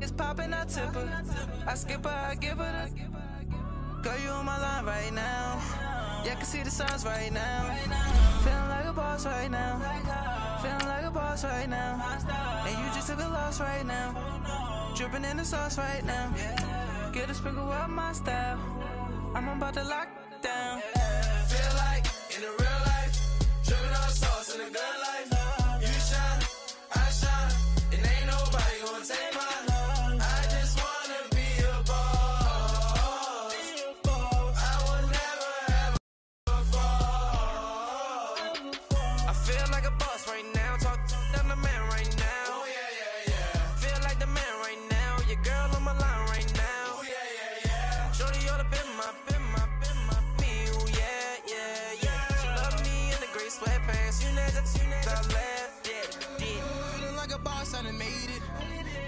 It's popping, I tip her. I skip her, I give her the. Girl, you on my line right now. Yeah, I can see the signs right now. Feeling like a boss right now. Feeling like a boss right now. And you just took a loss right now. Dripping in the sauce right now. Get a sprinkle up my style. I'm about to lock down. Feel like in the real life, dripping on sauce in the good life. You shine, I shine, and ain't nobody gonna take mine. I just wanna be a boss. I would never ever fall. I feel like a boss right now. Talk to the man right now. Oh yeah, yeah, yeah. Feel like the man right now. Your girl on my line right now. Oh yeah, yeah, yeah. Shorty ought to been my me. Oh yeah, yeah, yeah. She love me in the gray sweatpants. You never left. Yeah, feeling like a boss, I done made it.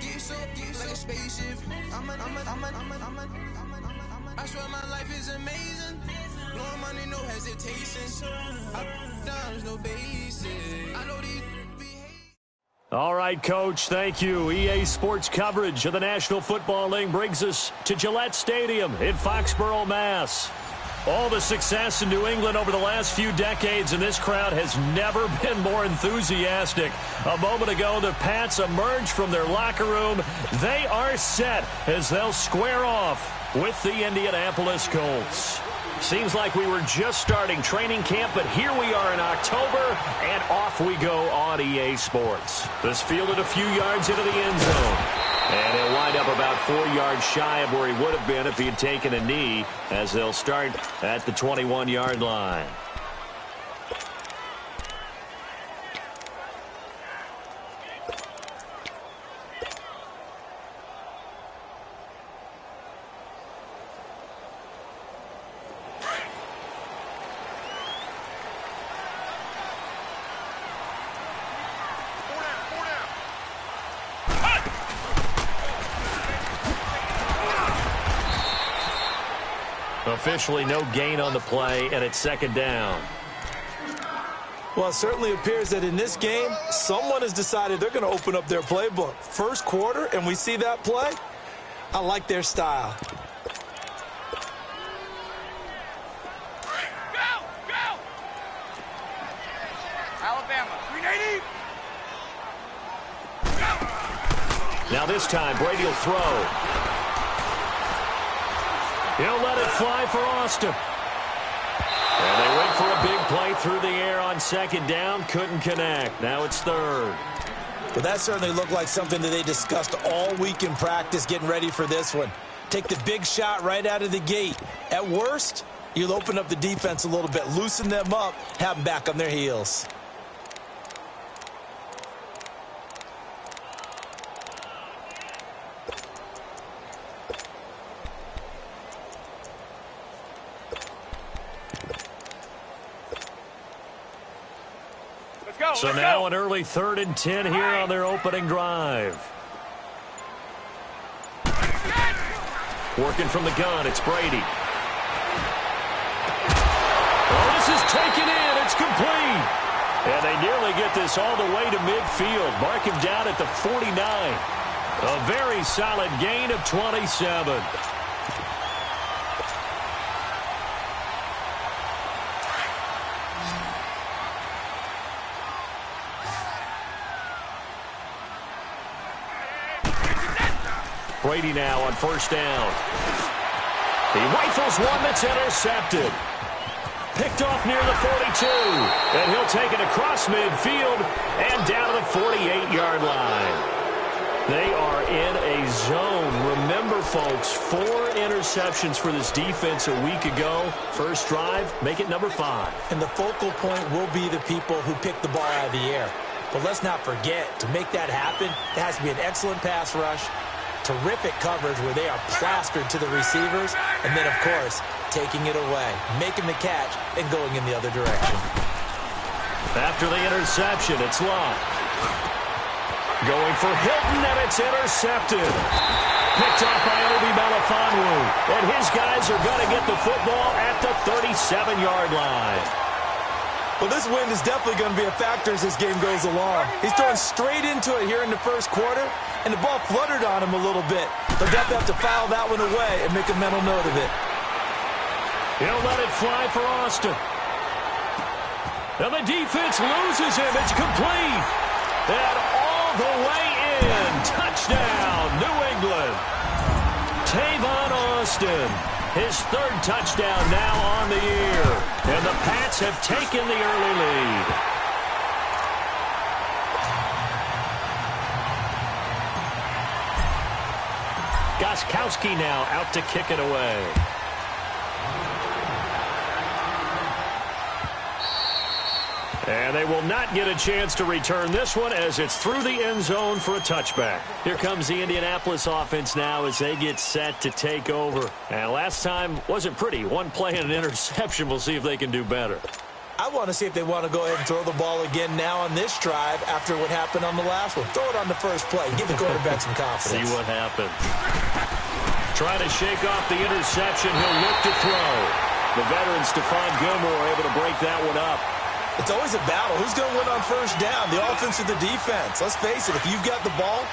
Get so like a spaceship. I swear my life is amazing. Blowing money, no hesitation. Up, down, no basic. I know these. All right, Coach, thank you. EA Sports coverage of the National Football League brings us to Gillette Stadium in Foxborough, Mass. All the success in New England over the last few decades, and this crowd has never been more enthusiastic. A moment ago, the Pats emerged from their locker room. They are set as they'll square off with the Indianapolis Colts. Seems like we were just starting training camp, but here we are in October, and off we go on EA Sports. This fielded a few yards into the end zone, and he'll wind up about 4 yards shy of where he would have been if he had taken a knee, as they'll start at the 21-yard line. Officially no gain on the play, and it's second down. Well, it certainly appears that in this game, someone has decided they're going to open up their playbook. First quarter, and we see that play. I like their style. Go! Go! Alabama, 380. Go! Now this time, Brady will throw. He'll let it fly for Austin. And they went for a big play through the air on second down. Couldn't connect. Now it's third. Well, that certainly looked like something that they discussed all week in practice getting ready for this one. Take the big shot right out of the gate. At worst, you'll open up the defense a little bit, loosen them up, have them back on their heels. So now an early 3rd and 10 here on their opening drive. Working from the gun, it's Brady. Oh, this is taken in. It's complete. And they nearly get this all the way to midfield. Mark him down at the 49. A very solid gain of 27. Brady now on first down. He rifles one that's intercepted. Picked off near the 42. And he'll take it across midfield and down to the 48-yard line. They are in a zone. Remember, folks, 4 interceptions for this defense a week ago. First drive, make it number 5. And the focal point will be the people who pick the ball out of the air. But let's not forget, to make that happen, there has to be an excellent pass rush, terrific coverage where they are plastered to the receivers, and then, of course, taking it away, making the catch, and going in the other direction. After the interception, it's Love. Going for Hilton, and it's intercepted. Picked off by Obi Melifonwu, and his guys are going to get the football at the 37-yard line. Well, this wind is definitely going to be a factor as this game goes along. He's throwing straight into it here in the first quarter, and the ball fluttered on him a little bit. They'll definitely have to foul that one away and make a mental note of it. He'll let it fly for Austin. And the defense loses him. It's complete. And all the way in. Touchdown, New England. Tavon Austin. His third touchdown now on the year. And the Pats have taken the early lead. Gostkowski now out to kick it away. And they will not get a chance to return this one as it's through the end zone for a touchback. Here comes the Indianapolis offense now as they get set to take over. And last time wasn't pretty. One play and an interception. We'll see if they can do better. I want to see if they want to go ahead and throw the ball again now on this drive after what happened on the last one. Throw it on the first play. Give the quarterback some confidence. See what happens. Trying to shake off the interception. He'll look to throw. The veteran Stephon Gilmore able to break that one up. It's always a battle. Who's going to win on first down, the offense or the defense? Let's face it, if you've got the ball,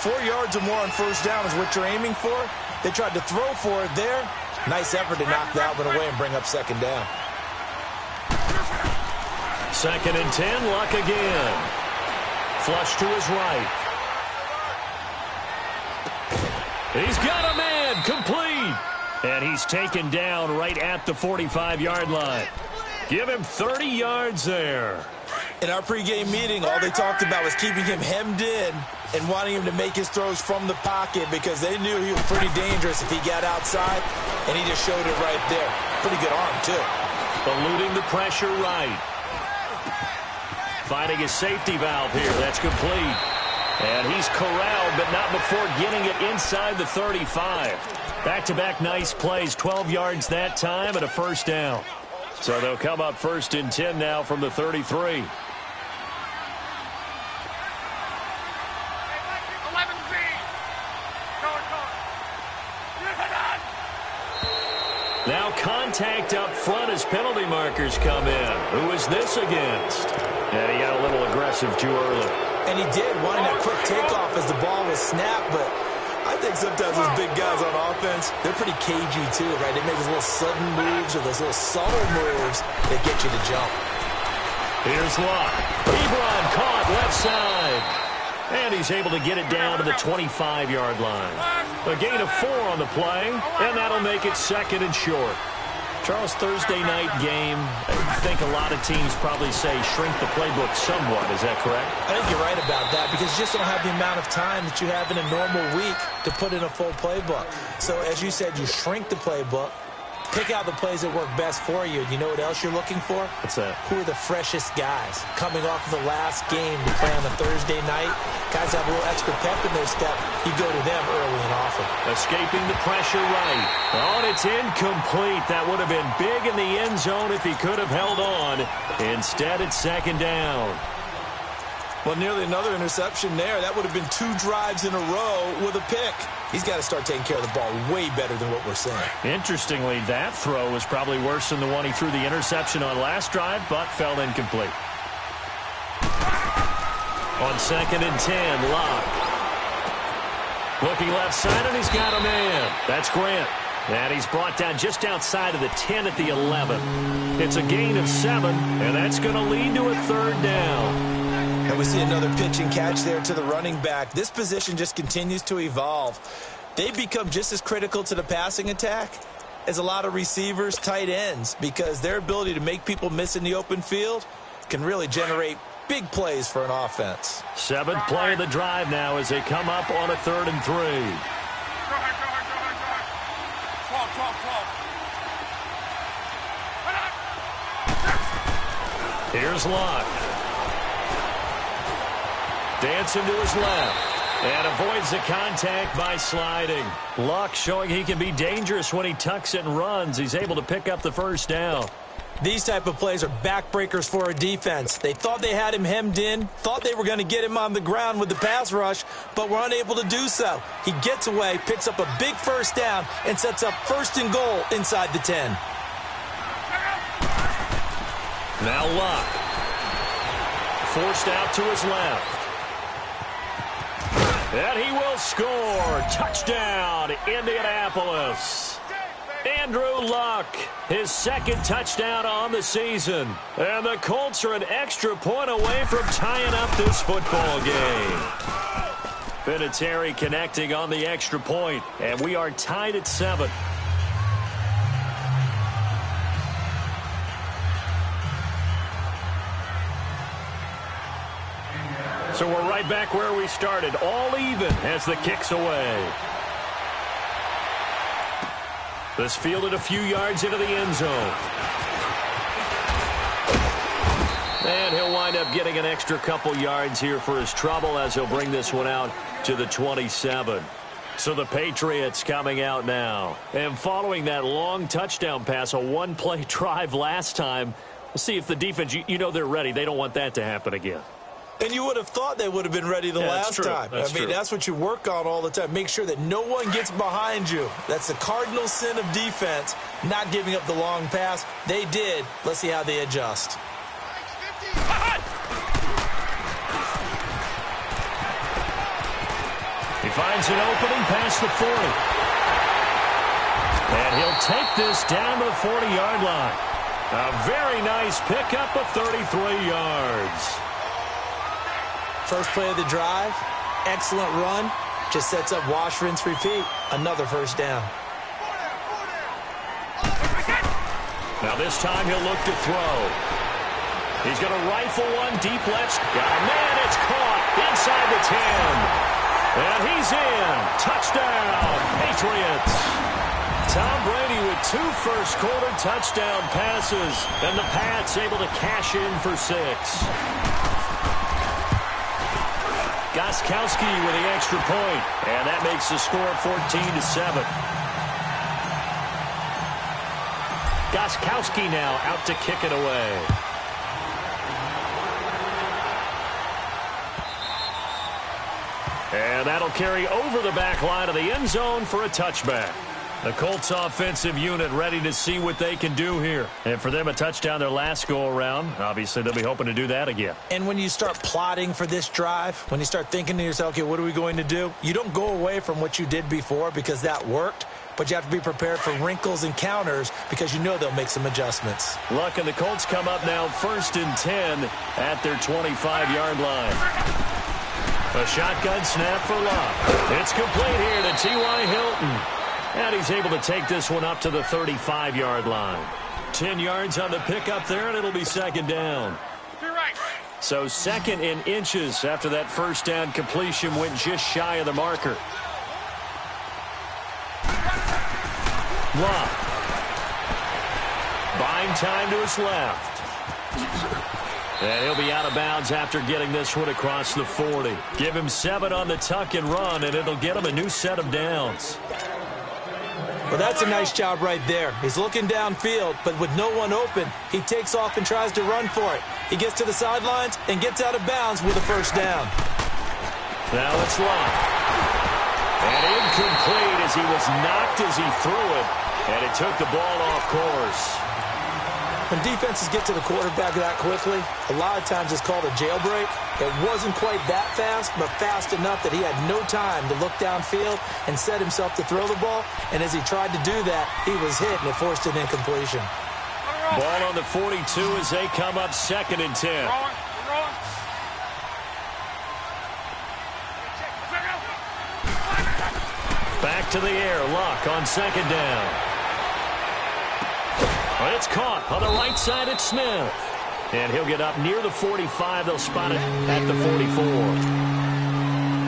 4 yards or more on first down is what you're aiming for. They tried to throw for it there. Nice effort to knock that one away and bring up second down. 2nd and 10, Luck again. Flush to his right. He's got a man, complete. And he's taken down right at the 45-yard line. Give him 30 yards there. In our pregame meeting, all they talked about was keeping him hemmed in and wanting him to make his throws from the pocket because they knew he was pretty dangerous if he got outside, and he just showed it right there. Pretty good arm, too. Eluding the pressure right. Finding his safety valve here. That's complete. And he's corralled, but not before getting it inside the 35. Back-to-back nice plays. 12 yards that time and a first down. So they'll come up 1st and 10 now from the 33. Now contact up front as penalty markers come in. Who is this against? And he got a little aggressive too early. And he did, wanting that quick takeoff as the ball was snapped, but I think sometimes those big guys on offense, they're pretty cagey too, right? They make those little sudden moves or those little subtle moves that get you to jump. Here's Luck. Ebron caught left side. And he's able to get it down to the 25-yard line. A gain of 4 on the play, and that'll make it 2nd and short. Charles, Thursday night game, I think a lot of teams probably say shrink the playbook somewhat. Is that correct? I think you're right about that because you just don't have the amount of time that you have in a normal week to put in a full playbook. So as you said, you shrink the playbook, pick out the plays that work best for you. You know what else you're looking for? What's that? Who are the freshest guys coming off of the last game to play on a Thursday night? Guys have a little extra pep in their step. You go to them early and often. Escaping the pressure right. Oh, and it's incomplete. That would have been big in the end zone if he could have held on. Instead, it's 2nd down. Well, nearly another interception there. That would have been 2 drives in a row with a pick. He's got to start taking care of the ball way better than what we're seeing. Interestingly, that throw was probably worse than the one he threw the interception on last drive, but fell incomplete. On 2nd and 10, Locke. Looking left side, and he's got a man. That's Grant. And he's brought down just outside of the 10 at the 11. It's a gain of 7, and that's going to lead to a 3rd down. And we see another pitch and catch there to the running back. This position just continues to evolve. They become just as critical to the passing attack as a lot of receivers, tight ends, because their ability to make people miss in the open field can really generate big plays for an offense. 7th play of the drive now as they come up on a 3rd and 3. Here's Luck. Dancing to his left. And avoids the contact by sliding. Luck showing he can be dangerous when he tucks it and runs. He's able to pick up the first down. These type of plays are backbreakers for a defense. They thought they had him hemmed in, thought they were going to get him on the ground with the pass rush, but were unable to do so. He gets away, picks up a big first down, and sets up 1st and goal inside the 10. Now Luck. forced out to his left. And he will score. Touchdown, Indianapolis. Andrew Luck, his second touchdown on the season. And the Colts are an extra point away from tying up this football game. Vinatieri connecting on the extra point, and we are tied at 7. So we're right back where we started, all even as the kick's away. This fielded a few yards into the end zone. And he'll wind up getting an extra couple yards here for his trouble as he'll bring this one out to the 27. So the Patriots coming out now. And following that long touchdown pass, a one-play drive last time, let's see if the defense, you know they're ready. They don't want that to happen again. And you would have thought they would have been ready the last time. That's what you work on all the time. Make sure that no one gets behind you. That's the cardinal sin of defense, not giving up the long pass. They did. Let's see how they adjust. He finds an opening past the 40. And he'll take this down to the 40-yard line. A very nice pickup of 33 yards. First play of the drive, excellent run, just sets up wash, rinse, repeat. Another first down. Now this time he'll look to throw. He's going to rifle one deep left. Got a man, it's caught inside the 10. And he's in. Touchdown, Patriots. Tom Brady with 2 first-quarter touchdown passes, and the Pats able to cash in for 6. Gostkowski with the extra point, and that makes the score 14-7. Gostkowski now out to kick it away. And that'll carry over the back line of the end zone for a touchback. The Colts offensive unit ready to see what they can do here. And for them, a touchdown their last go-around. Obviously, they'll be hoping to do that again. And when you start plotting for this drive, when you start thinking to yourself, okay, what are we going to do? You don't go away from what you did before because that worked, but you have to be prepared for wrinkles and counters because you know they'll make some adjustments. Luck and the Colts come up now 1st and 10 at their 25-yard line. A shotgun snap for Luck. It's complete here to T.Y. Hilton. And he's able to take this one up to the 35-yard line. 10 yards on the pickup there, and it'll be second down. So second in inches after that first down completion went just shy of the marker. Luck. Buying time to his left. And he'll be out of bounds after getting this one across the 40. Give him 7 on the tuck and run, and it'll get him a new set of downs. Well, that's a nice job right there. He's looking downfield, but with no one open, he takes off and tries to run for it. He gets to the sidelines and gets out of bounds with a first down. Now it's Luck. And incomplete as he was knocked as he threw it, and it took the ball off course. When defenses get to the quarterback that quickly, a lot of times it's called a jailbreak. It wasn't quite that fast, but fast enough that he had no time to look downfield and set himself to throw the ball. And as he tried to do that, he was hit, and it forced an incompletion. Ball on the 42 as they come up 2nd and 10. Back to the air. Luck on 2nd down. It's caught on the right side at Smith. And he'll get up near the 45. They'll spot it at the 44.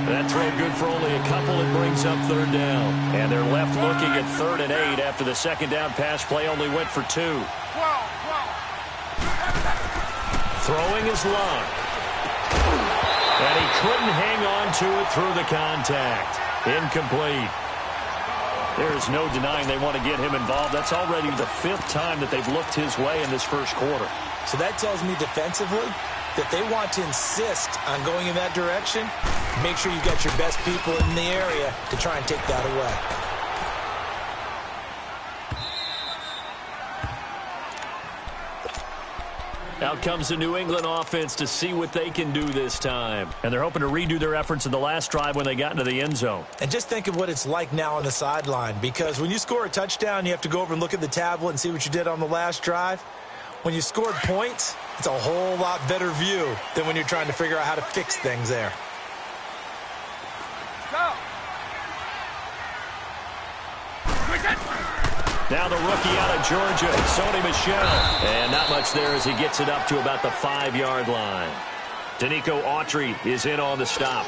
That throw good for only a couple. It brings up 3rd down. And they're left looking at 3rd and 8 after the second down pass play only went for 2. Throwing is Luck. And he couldn't hang on to it through the contact. Incomplete. There's no denying they want to get him involved. That's already the 5th time that they've looked his way in this first quarter. So that tells me defensively that they want to insist on going in that direction. Make sure you've got your best people in the area to try and take that away. Out comes the New England offense to see what they can do this time. And they're hoping to redo their efforts in the last drive when they got into the end zone. And just think of what it's like now on the sideline, because when you score a touchdown, you have to go over and look at the tablet and see what you did on the last drive. When you scored points, it's a whole lot better view than when you're trying to figure out how to fix things there. Now the rookie out of Georgia, Sony Michel. And not much there as he gets it up to about the 5-yard line. Danico Autry is in on the stop.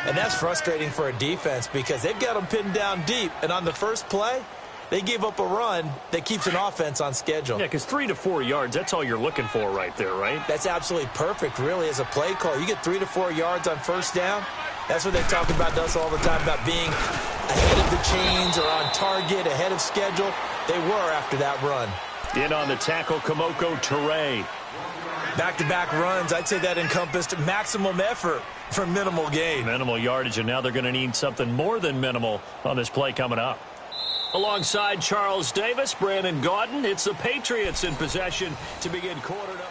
And that's frustrating for a defense because they've got them pinned down deep. And on the first play, they gave up a run that keeps an offense on schedule. Yeah, because 3 to 4 yards, that's all you're looking for right there, right? That's absolutely perfect, really, as a play call. You get 3 to 4 yards on first down. That's what they talk about us all the time, about being ahead of the chains or on target, ahead of schedule. They were after that run. In on the tackle, Kamoko Toure. Back-to-back runs, I'd say that encompassed maximum effort for minimal gain. Minimal yardage, and now they're going to need something more than minimal on this play coming up. Alongside Charles Davis, Brandon Gaudin, it's the Patriots in possession to begin quarter number.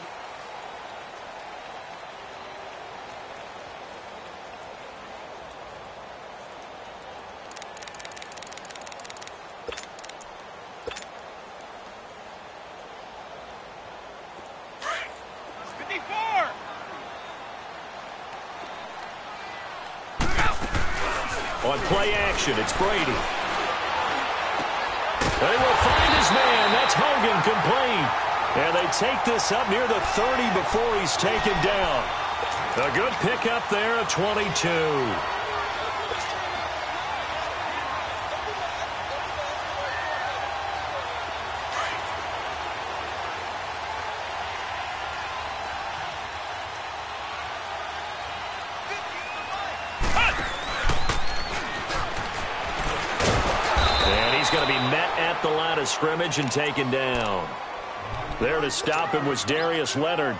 On play action, it's Brady. They will find his man. That's Hogan, complete. And they take this up near the 30 before he's taken down. A good pickup there at 22. Going to be met at the line of scrimmage and taken down. There to stop him was Darius Leonard.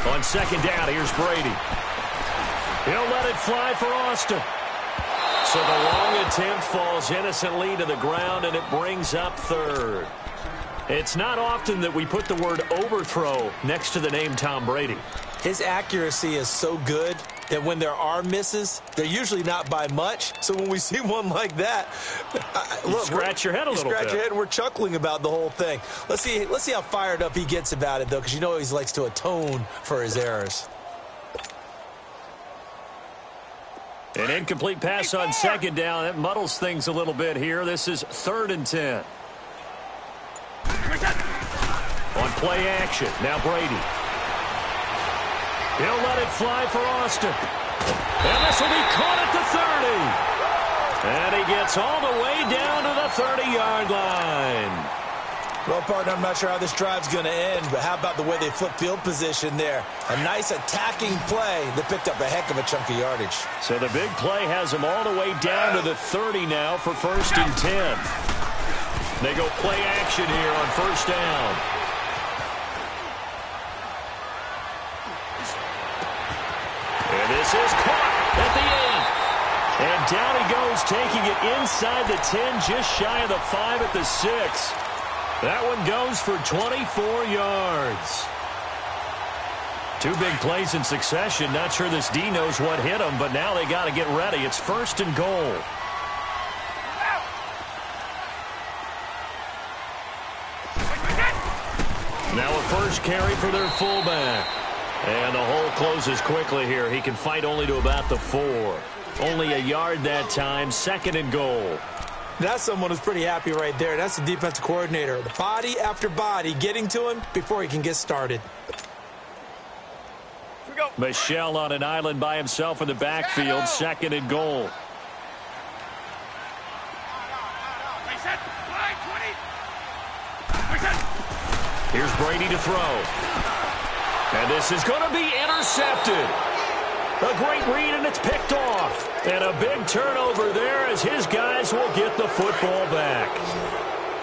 On second down, here's Brady. He'll let it fly for Austin. So the long attempt falls innocently to the ground, and it brings up third. It's not often that we put the word overthrow next to the name Tom Brady. His accuracy is so good that when there are misses, they're usually not by much. So when we see one like that, look, scratch your head a little bit. Scratch your head, and we're chuckling about the whole thing. Let's see how fired up he gets about it, though, because you know he likes to atone for his errors. An incomplete pass on second down. That muddles things a little bit here. This is 3rd and 10. On play action, now Brady. He'll let it fly for Austin. And this will be caught at the 30. And he gets all the way down to the 30-yard line. Well, partner, I'm not sure how this drive's going to end, but how about the way they flip field position there? A nice attacking play that picked up a heck of a chunk of yardage. So the big play has him all the way down to the 30 now for 1st and 10. They go play action here on 1st down. And this is caught at the 8. And down he goes, taking it inside the 10, just shy of the 5 at the 6. That one goes for 24 yards. 2 big plays in succession. Not sure this D knows what hit him, but now they got to get ready. It's 1st and goal. Now a first carry for their fullback. And the hole closes quickly here. He can fight only to about the 4. Only a yard that time. 2nd and goal. That's someone who's pretty happy right there. That's the defensive coordinator. Body after body getting to him before he can get started. Michel on an island by himself in the backfield. 2nd and goal. Here's Brady to throw. And this is going to be intercepted. A great read, and it's picked off. And a big turnover there as his guys will get the football back.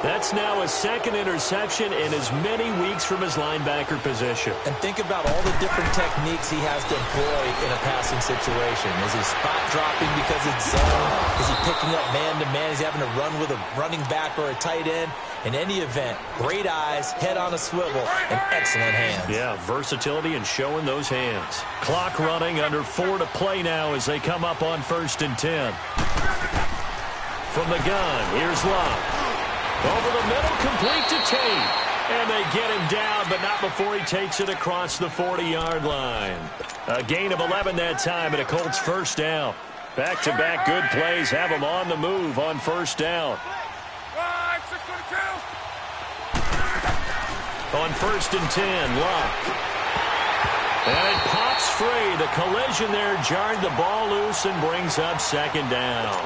That's now his second interception in as many weeks from his linebacker position. And think about all the different techniques he has to employ in a passing situation. Is he spot dropping because it's zone? Is he picking up man-to-man? Is he having to run with a running back or a tight end? In any event, great eyes, head on a swivel, and excellent hands. Yeah, versatility and showing those hands. Clock running, under 4 to play now as they come up on 1st and 10. From the gun, here's Locke. Over the middle, complete to Tate. And they get him down, but not before he takes it across the 40-yard line. A gain of 11 that time, and a Colts first down. Back-to-back good plays have him on the move on 1st down. On 1st and 10, Locke. And it pops free. The collision there jarred the ball loose and brings up 2nd down.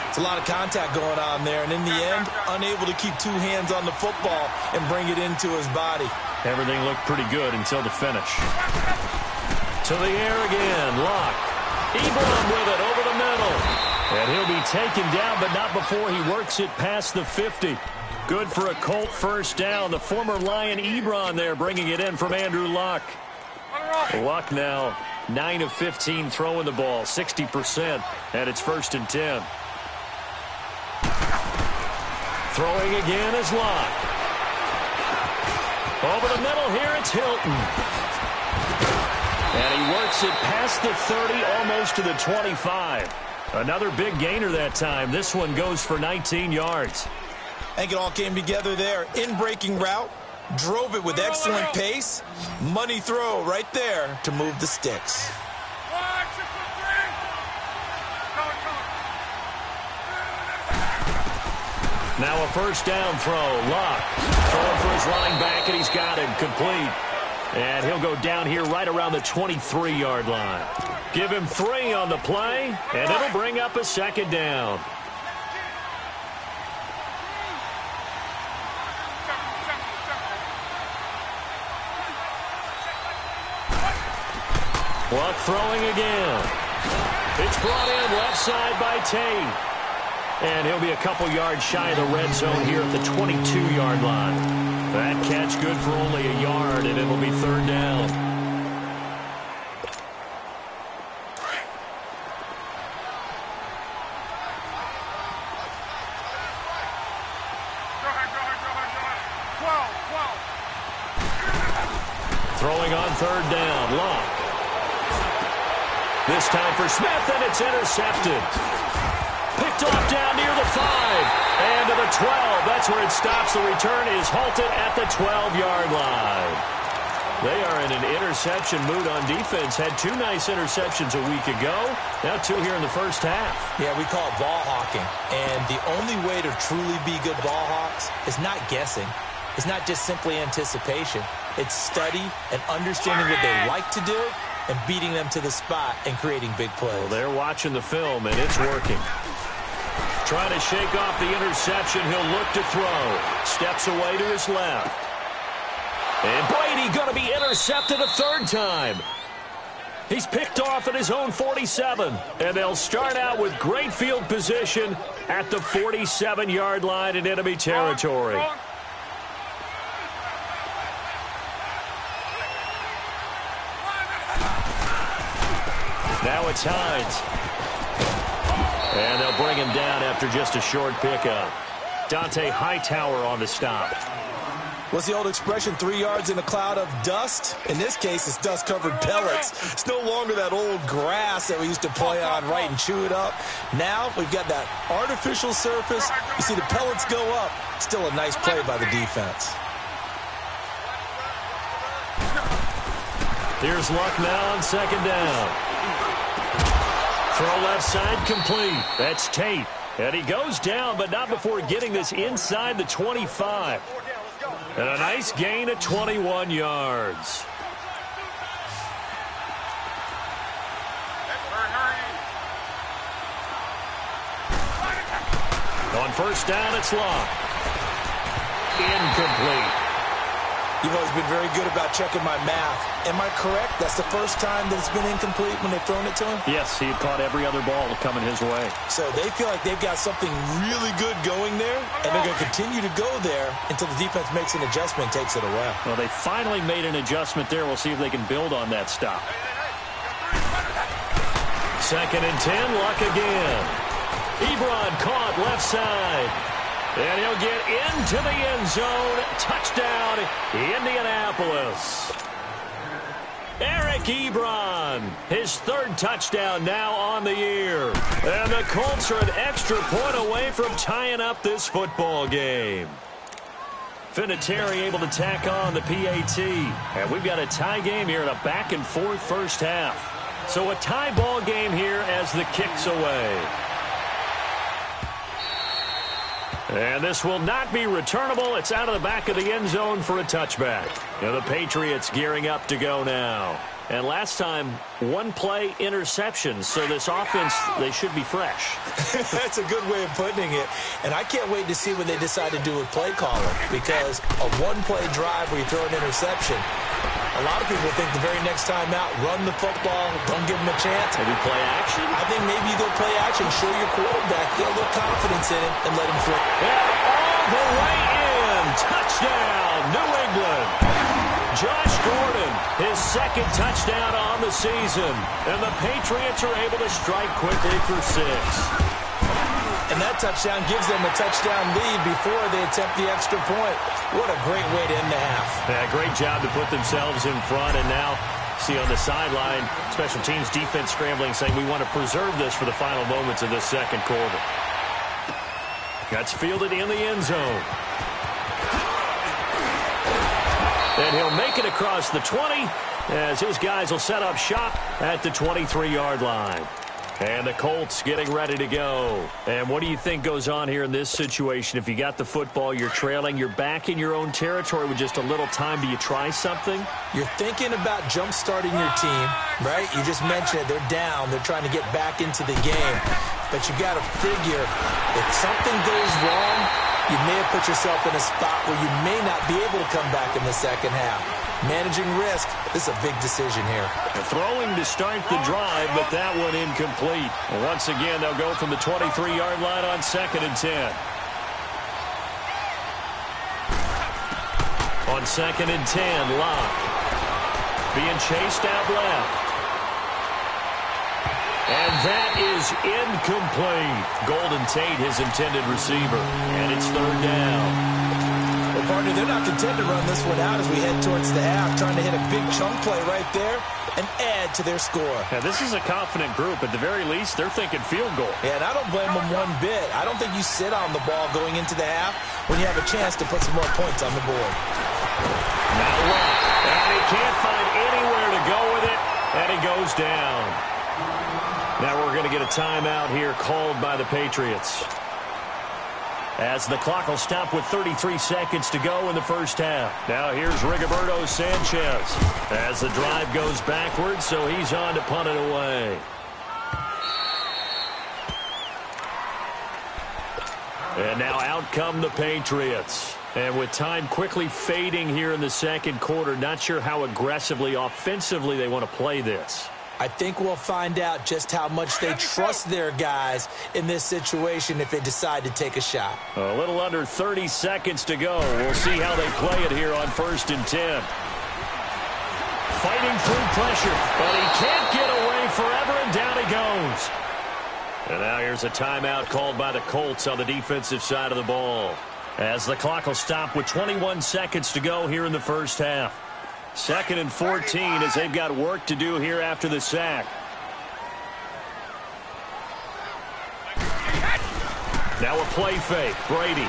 It's a lot of contact going on there, and in the end, unable to keep 2 hands on the football and bring it into his body. Everything looked pretty good until the finish. To the air again, Locke. Ebron with it over the middle. And he'll be taken down, but not before he works it past the 50. Good for a Colt first down. The former Lion Ebron there bringing it in from Andrew Luck. Luck now 9 of 15 throwing the ball, 60%, and it's 1st and 10. Throwing again is Locke. Over the middle here, it's Hilton. And he works it past the 30, almost to the 25. Another big gainer that time. This one goes for 19 yards. I think it all came together there. In-breaking route, drove it with excellent pace. Money throw right there to move the sticks. Now a first down throw. Locke throwing for his running back, and he's got him complete. And he'll go down here right around the 23-yard line. Give him 3 on the play, and it'll bring up a 2nd down. Luck throwing again. It's brought in left side by Tate. And he'll be a couple yards shy of the red zone here at the 22-yard line. That catch good for only a yard, and it'll be 3rd down. Throwing on 3rd down, Locke. This time for Smith, and it's intercepted. Picked off down near the 5. And to the 12. That's where it stops. The return is halted at the 12-yard line. They are in an interception mood on defense. Had 2 nice interceptions a week ago. Now 2 here in the first half. Yeah, we call it ball hawking. And the only way to truly be good ball hawks is not guessing. It's not just simply anticipation. It's study and understanding what they like to do and beating them to the spot and creating big plays. Well, they're watching the film, and it's working. Trying to shake off the interception. He'll look to throw. Steps away to his left. And Brady going to be intercepted a 3rd time. He's picked off at his own 47. And they'll start out with great field position at the 47-yard line in enemy territory. Now it's Hines. And they'll bring him down after just a short pickup. Dante Hightower on the stop. What's the old expression, 3 yards in a cloud of dust? In this case, it's dust-covered pellets. It's no longer that old grass that we used to play on, right, and chew it up. Now we've got that artificial surface. You see the pellets go up. Still a nice play by the defense. Here's Luck now on 2nd down. Throw left side complete. That's Tate. And he goes down, but not before getting this inside the 25. And a nice gain of 21 yards. On 1st down, it's Locke. Incomplete. You've always been very good about checking my math. Am I correct? That's the first time that it's been incomplete when they've thrown it to him? Yes, he had caught every other ball coming his way. So they feel like they've got something really good going there, and they're going to continue to go there until the defense makes an adjustment and takes it away. Well, they finally made an adjustment there. We'll see if they can build on that stop. 2nd and 10, Luck again. Ebron caught left side. And he'll get into the end zone. Touchdown, Indianapolis. Eric Ebron, his 3rd touchdown now on the year. And the Colts are an extra point away from tying up this football game. Vinatieri able to tack on the PAT. And we've got a tie game here in a back-and-forth first half. So a tie ball game here as the kick's away. And this will not be returnable. It's out of the back of the end zone for a touchback. Now the Patriots gearing up to go now. And last time, 1-play interception. So this offense, they should be fresh. That's a good way of putting it. And I can't wait to see what they decide to do with play calling. Because a 1-play drive where you throw an interception, a lot of people think the very next time out, run the football, don't give them a chance. Maybe play action? I think maybe you go play action, show your quarterback, get a little confidence in him, and let him throw. And all the way in. Touchdown, New England. Josh Gordon, his 2nd touchdown on the season. And the Patriots are able to strike quickly for 6. And that touchdown gives them a touchdown lead before they attempt the extra point. What a great way to end the half. Yeah, great job to put themselves in front. And now, see on the sideline, special teams defense scrambling, saying we want to preserve this for the final moments of this 2nd quarter. That's fielded in the end zone. And he'll make it across the 20 as his guys will set up shop at the 23-yard line. And the Colts getting ready to go. And what do you think goes on here in this situation? If you got the football, you're trailing, you're back in your own territory with just a little time. Do you try something? You're thinking about jump-starting your team, right? You just mentioned it. They're down. They're trying to get back into the game. But you got to figure if something goes wrong, you may have put yourself in a spot where you may not be able to come back in the second half. Managing risk, this is a big decision here. Throwing to start the drive, but that one incomplete. And once again, they'll go from the 23-yard line on 2nd and 10. On 2nd and 10, Locke. Being chased out left. And that is incomplete. Golden Tate, his intended receiver. And it's 3rd down. Well, partner, they're not content to run this one out as we head towards the half, trying to hit a big chunk play right there and add to their score. Now, this is a confident group. At the very least, they're thinking field goal. Yeah, and I don't blame them one bit. I don't think you sit on the ball going into the half when you have a chance to put some more points on the board. Now look, and he can't find anywhere to go with it, and he goes down. Now we're going to get a timeout here called by the Patriots, as the clock will stop with 33 seconds to go in the first half. Now here's Rigoberto Sanchez as the drive goes backwards, so he's on to punt it away. And now out come the Patriots. And with time quickly fading here in the 2nd quarter, not sure how aggressively, offensively they want to play this. I think we'll find out just how much they trust their guys in this situation if they decide to take a shot. A little under 30 seconds to go. We'll see how they play it here on 1st and 10. Fighting through pressure, but he can't get away forever, and down he goes. And now here's a timeout called by the Colts on the defensive side of the ball, as the clock will stop with 21 seconds to go here in the first half. 2nd and 14 as they've got work to do here after the sack. Now a play fake. Brady.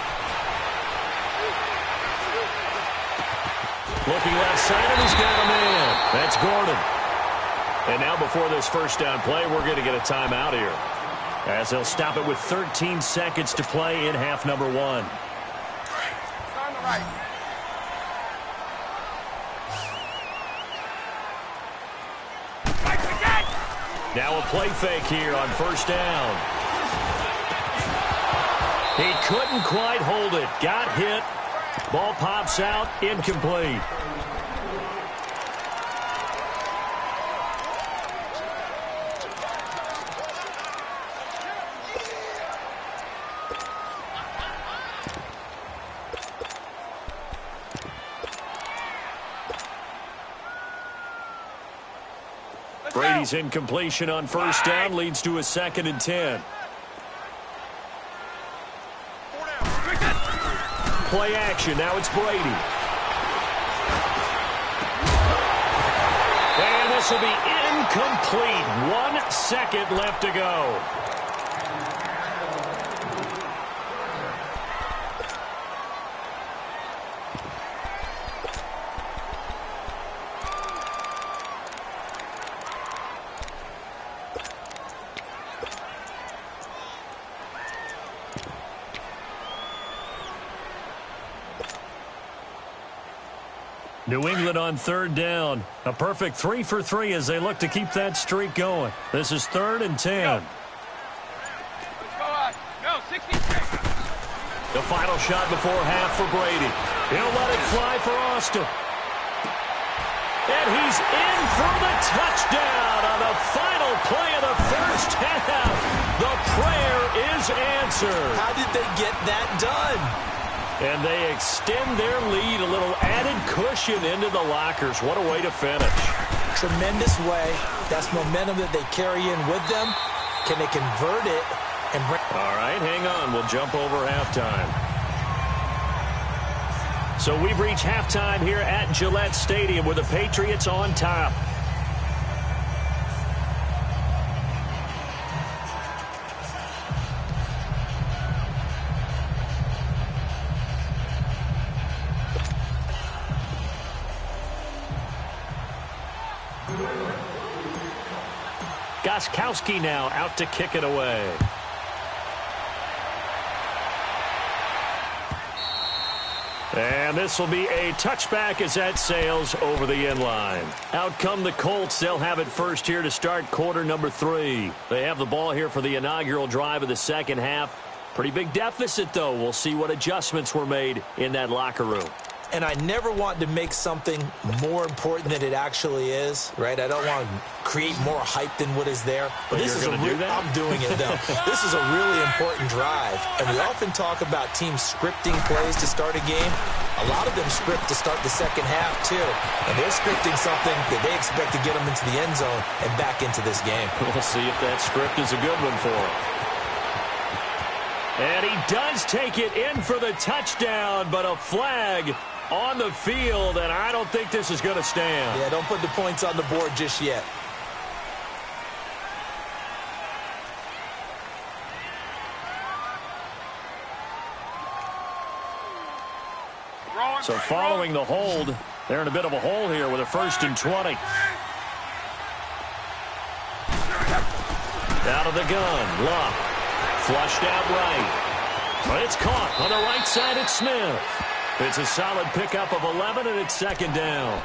Looking left side, and he's got him in. That's Gordon. And now before this first down play, we're going to get a timeout here, as they'll stop it with 13 seconds to play in half number 1. On the right. Now a play fake here on 1st down. He couldn't quite hold it. Got hit. Ball pops out, incomplete. Brady's incompletion on first down leads to a 2nd and 10. Play action. Now it's Brady. And this will be incomplete. 1 second left to go. New England on 3rd down. A perfect 3 for 3 as they look to keep that streak going. This is 3rd and 10. Go, 66. The final shot before half for Brady. He'll let it fly for Austin. And he's in for the touchdown on the final play of the first half. The prayer is answered. How did they get that done? And they extend their lead, a little added cushion into the lockers. What a way to finish. Tremendous way. That's momentum that they carry in with them. Can they convert it and bring... All right, hang on. We'll jump over halftime. So we've reached halftime here at Gillette Stadium with the Patriots on top. Gostkowski now out to kick it away. And this will be a touchback as that sails over the end line. Out come the Colts. They'll have it first here to start quarter number 3. They have the ball here for the inaugural drive of the second half. Pretty big deficit, though. We'll see what adjustments were made in that locker room. And I never want to make something more important than it actually is, right? I don't want to create more hype than what is there. But this is a do that? I'm doing it, though. This is a really important drive. And we often talk about teams scripting plays to start a game. A lot of them script to start the second half, too. And they're scripting something that they expect to get them into the end zone and back into this game. We'll see if that script is a good one for them. And he does take it in for the touchdown, but a flag on the field, and I don't think this is going to stand. Yeah, don't put the points on the board just yet. So following the hold, they're in a bit of a hole here with a 1st and 20. Out of the gun, Luck. Flushed out right. But it's caught on the right side at Smith. It's a solid pickup of 11, and it's 2nd down.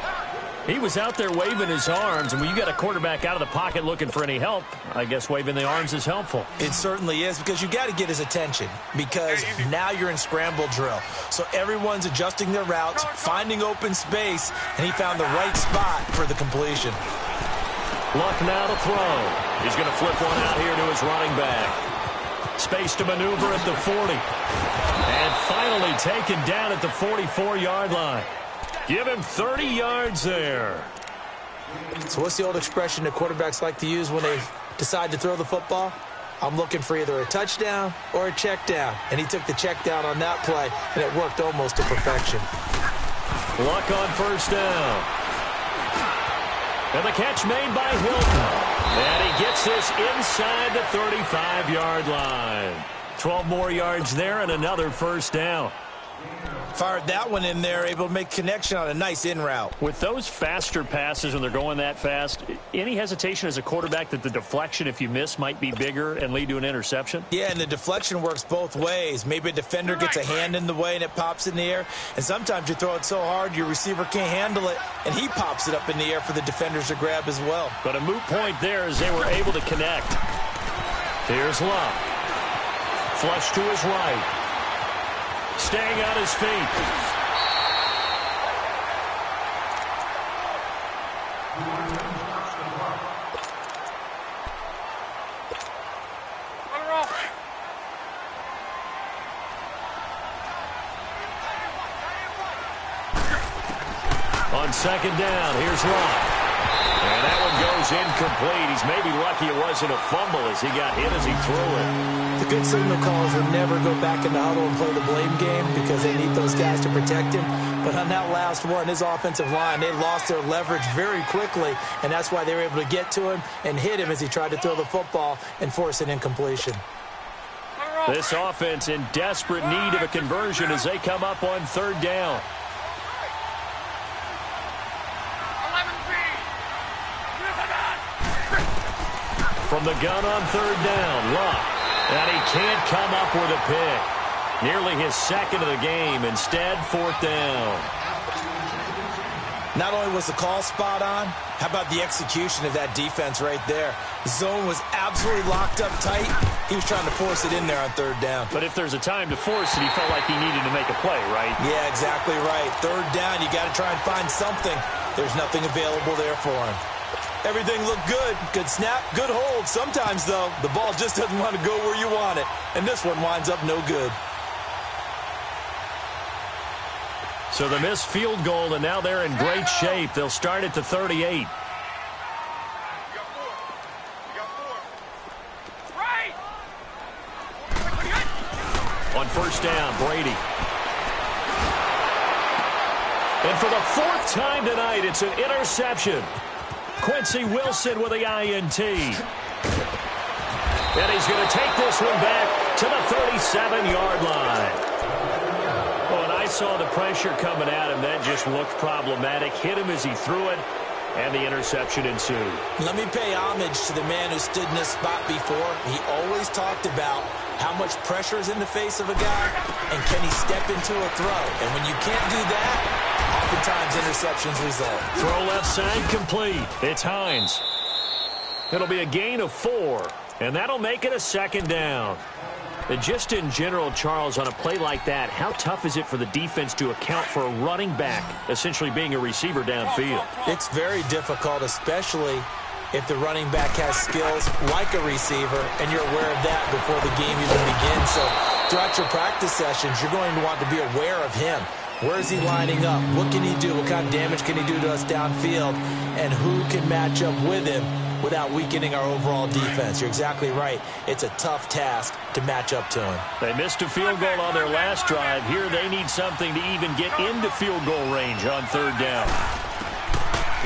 He was out there waving his arms, and when you got a quarterback out of the pocket looking for any help, I guess waving the arms is helpful. It certainly is, because you got to get his attention, because now you're in scramble drill. So everyone's adjusting their routes, finding open space, and he found the right spot for the completion. Luck now to throw. He's going to flip one out here to his running back. Space to maneuver at the 40. And finally taken down at the 44-yard line. Give him 30 yards there. So what's the old expression that quarterbacks like to use when they decide to throw the football? I'm looking for either a touchdown or a check down. And he took the check down on that play, and it worked almost to perfection. Luck on first down. And the catch made by Hilton. And he gets this inside the 35-yard line. 12 more yards there and another first down. Fired that one in there, able to make connection on a nice in route. With those faster passes when they're going that fast, any hesitation as a quarterback that the deflection, if you miss, might be bigger and lead to an interception? Yeah, and the deflection works both ways. Maybe a defender gets a hand in the way and it pops in the air. And sometimes you throw it so hard your receiver can't handle it, and he pops it up in the air for the defenders to grab as well. But a moot point there as they were able to connect. Here's Luck. Flush to his right. Staying on his feet. On second down, here's Locke. And that one goes incomplete. He's maybe lucky it wasn't a fumble as he got hit as he threw it. The good signal callers would never go back in the huddle and play the blame game because they need those guys to protect him. But on that last one, his offensive line, they lost their leverage very quickly, and that's why they were able to get to him and hit him as he tried to throw the football and force an incompletion. This offense in desperate need of a conversion as they come up on third down. From the gun on third down, Locke. And he can't come up with a pick. Nearly his second of the game. Instead, fourth down. Not only was the call spot on, how about the execution of that defense right there? Zone was absolutely locked up tight. He was trying to force it in there on third down. But if there's a time to force it, he felt like he needed to make a play, right? Yeah, exactly right. Third down, you got to try and find something. There's nothing available there for him. Everything looked good. Good snap, good hold. Sometimes, though, the ball just doesn't want to go where you want it. And this one winds up no good. So the missed field goal, and now they're in great shape. They'll start at the 38. On first down, Brady. And for the fourth time tonight, it's an interception. Quincy Wilson with the INT. And he's going to take this one back to the 37-yard line. When I saw the pressure coming at him, that just looked problematic. Hit him as he threw it, and the interception ensued. Let me pay homage to the man who stood in this spot before. He always talked about how much pressure is in the face of a guy, and can he step into a throw. And when you can't do that, oftentimes interceptions result. Throw left side complete. It's Hines. It'll be a gain of 4, and that'll make it a second down. And just in general, Charles, on a play like that, how tough is it for the defense to account for a running back essentially being a receiver downfield? It's very difficult, especially if the running back has skills like a receiver, and you're aware of that before the game even begins. So throughout your practice sessions, you're going to want to be aware of him. Where is he lining up? What can he do? What kind of damage can he do to us downfield? And who can match up with him without weakening our overall defense? You're exactly right. It's a tough task to match up to him. They missed a field goal on their last drive. Here they need something to even get into field goal range on third down.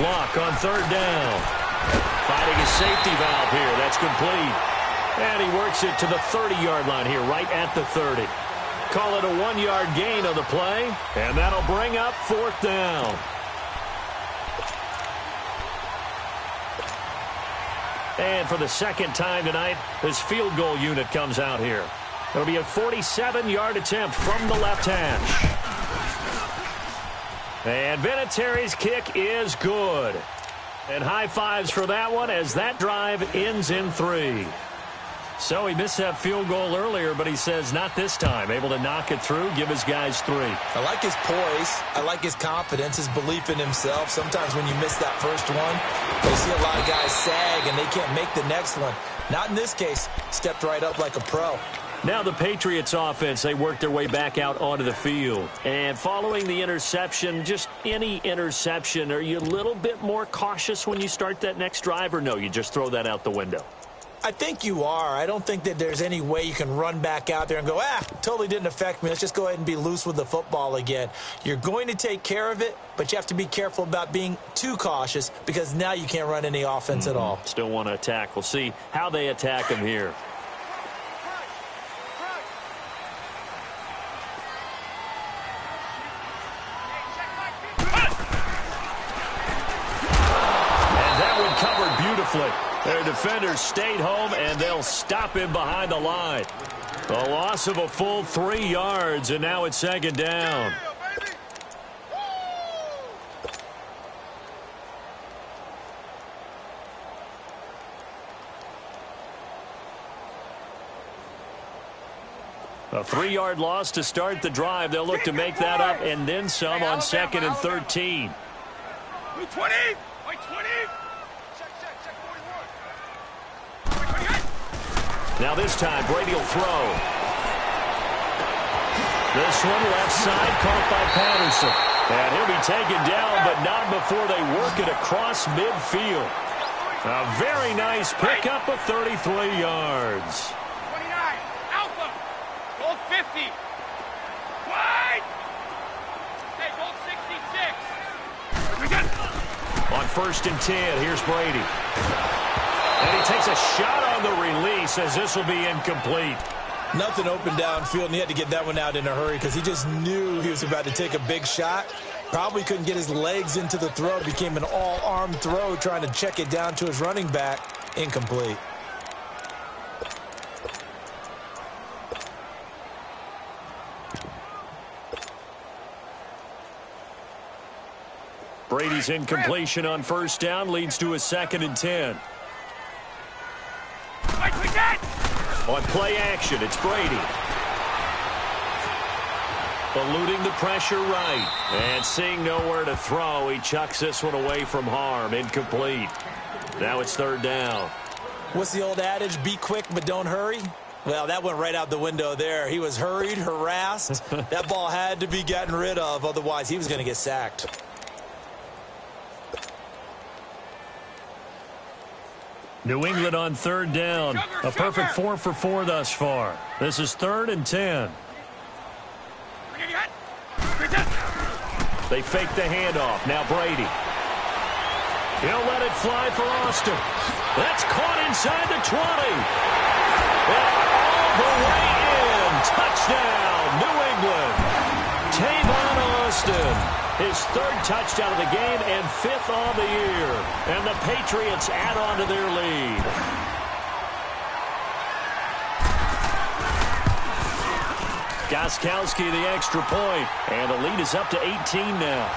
Locke on third down. Finding a safety valve here. That's complete. And he works it to the 30-yard line here, right at the 30. Call it a 1-yard gain on the play, and that'll bring up fourth down. And for the second time tonight, this field goal unit comes out here. It'll be a 47-yard attempt from the left hash. And Vinatieri's kick is good. And high fives for that one as that drive ends in 3. So he missed that field goal earlier, but he says not this time. Able to knock it through, give his guys 3. I like his poise. I like his confidence, his belief in himself. Sometimes when you miss that first one, you see a lot of guys sag and they can't make the next one. Not in this case. Stepped right up like a pro. Now the Patriots offense, they work their way back out onto the field. And following the interception, just any interception, are you a little bit more cautious when you start that next drive, or no, you just throw that out the window? I think you are. I don't think that there's any way you can run back out there and go, totally didn't affect me. Let's just go ahead and be loose with the football again. You're going to take care of it, but you have to be careful about being too cautious because now you can't run any offense at all. Still want to attack. We'll see how they attack him here. And that one covered beautifully. Their defenders stayed home, and they'll stop him behind the line. A loss of a full 3 yards, and now it's second down. A 3-yard loss to start the drive. They'll look to make that up and then some on second and 13. 20! Now this time, Brady will throw. This one left side caught by Patterson. And he'll be taken down, but not before they work it across midfield. A very nice pickup of 33 yards. 29. Alpha. Gold 50. Wide. Hey, gold 66. On 1st and 10, here's Brady. And he takes a shot on the release as this will be incomplete. Nothing open downfield, and he had to get that one out in a hurry because he just knew he was about to take a big shot. Probably couldn't get his legs into the throw. Became an all-arm throw trying to check it down to his running back. Incomplete. Brady's incompletion on 1st down leads to a 2nd and 10. On play action, it's Brady. Eluding the pressure right. And seeing nowhere to throw, he chucks this one away from harm. Incomplete. Now it's 3rd down. What's the old adage? Be quick, but don't hurry? Well, that went right out the window there. He was hurried, harassed. That ball had to be gotten rid of, otherwise he was going to get sacked. New England on 3rd down. A perfect 4 for 4 thus far. This is 3rd and 10. They fake the handoff. Now Brady. He'll let it fly for Austin. That's caught inside the 20. And all the way in. Touchdown, New England. Tavon Austin. His 3rd touchdown of the game and 5th on the year. And the Patriots add on to their lead. Gostkowski the extra point. And the lead is up to 18 now.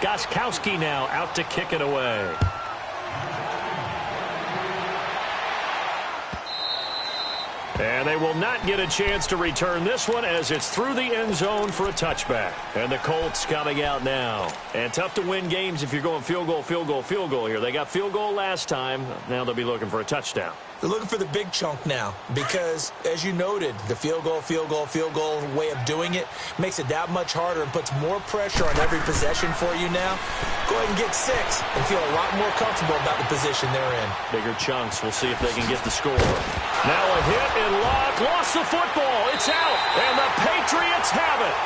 Gostkowski now out to kick it away. And they will not get a chance to return this one as it's through the end zone for a touchback. And the Colts coming out now. And tough to win games if you're going field goal, field goal, field goal here. They got field goal last time. Now they'll be looking for a touchdown. They're looking for the big chunk now because, as you noted, the field goal way of doing it makes it that much harder and puts more pressure on every possession for you now. Go ahead and get 6 and feel a lot more comfortable about the position they're in. Bigger chunks. We'll see if they can get the score. Now a hit and lock. Lost the football. It's out. And the Patriots have it.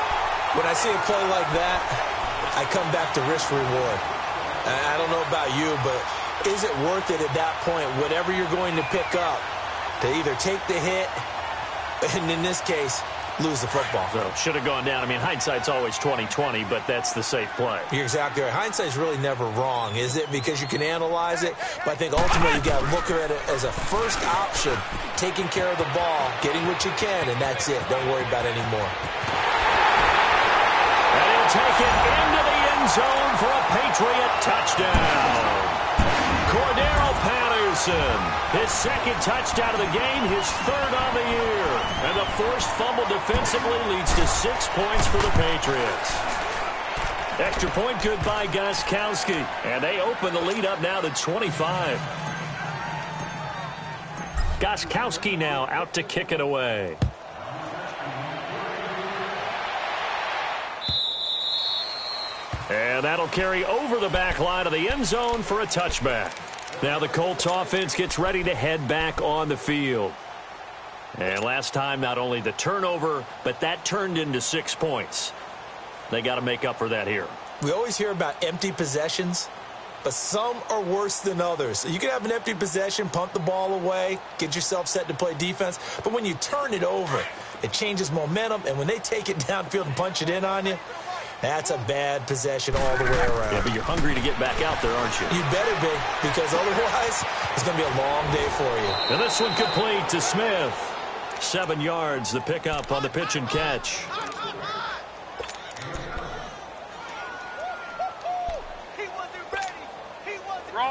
When I see a play like that, I come back to risk reward. I don't know about you, but is it worth it at that point, whatever you're going to pick up, to either take the hit and, in this case, lose the football? So should have gone down. I mean, hindsight's always 20/20, but that's the safe play. You're exactly right. Hindsight's really never wrong, is it? Because you can analyze it, but I think ultimately you got to look at it as a first option, taking care of the ball, getting what you can, and that's it. Don't worry about it anymore. And he'll take it into the end zone for a Patriot touchdown. Cordero Patterson, his 2nd touchdown of the game, his 3rd on the year. And the forced fumble defensively leads to 6 points for the Patriots. Extra point good by Gostkowski. And they open the lead up now to 25. Gostkowski now out to kick it away. And that'll carry over the back line of the end zone for a touchback. Now the Colts offense gets ready to head back on the field. And last time, not only the turnover, but that turned into 6 points. They got to make up for that here. We always hear about empty possessions, but some are worse than others. You can have an empty possession, punt the ball away, get yourself set to play defense, but when you turn it over, it changes momentum, and when they take it downfield and punch it in on you, that's a bad possession all the way around. Yeah, but you're hungry to get back out there, aren't you? You better be, because otherwise it's going to be a long day for you. And this one complete to Smith. 7 yards, the pickup on the pitch and catch.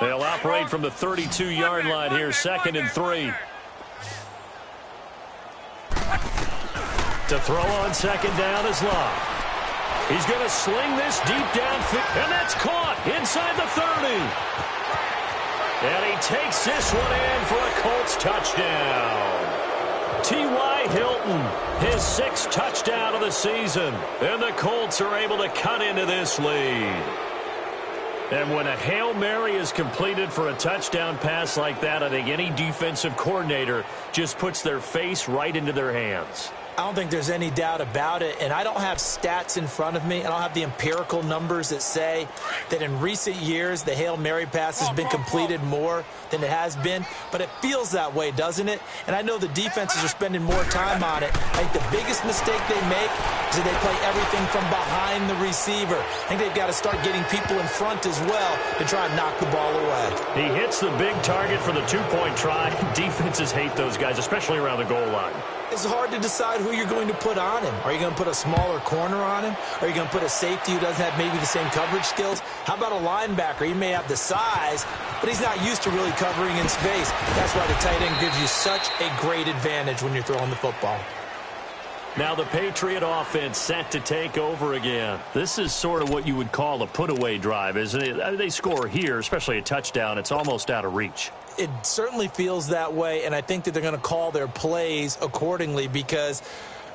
They'll operate from the 32-yard line here, 2nd and 3. To throw on 2nd down is Locke. He's going to sling this deep downfield, and that's caught inside the 30. And he takes this one in for a Colts touchdown. T.Y. Hilton, his 6th touchdown of the season. And the Colts are able to cut into this lead. And when a Hail Mary is completed for a touchdown pass like that, I think any defensive coordinator just puts their face right into their hands. I don't think there's any doubt about it, and I don't have stats in front of me. I don't have the empirical numbers that say that in recent years the Hail Mary pass has been completed more than it has been, but it feels that way, doesn't it? And I know the defenses are spending more time on it. I think the biggest mistake they make is that they play everything from behind the receiver. I think they've got to start getting people in front as well to try and knock the ball away. He hits the big target for the 2-point try. Defenses hate those guys, especially around the goal line. It's hard to decide who you're going to put on him. Are you going to put a smaller corner on him? Are you going to put a safety who doesn't have maybe the same coverage skills? How about a linebacker? He may have the size, but he's not used to really covering in space. That's why the tight end gives you such a great advantage when you're throwing the football. Now the Patriot offense set to take over again. This is sort of what you would call a put-away drive, isn't it? They score here, especially a touchdown. It's almost out of reach. It certainly feels that way, and I think that they're going to call their plays accordingly, because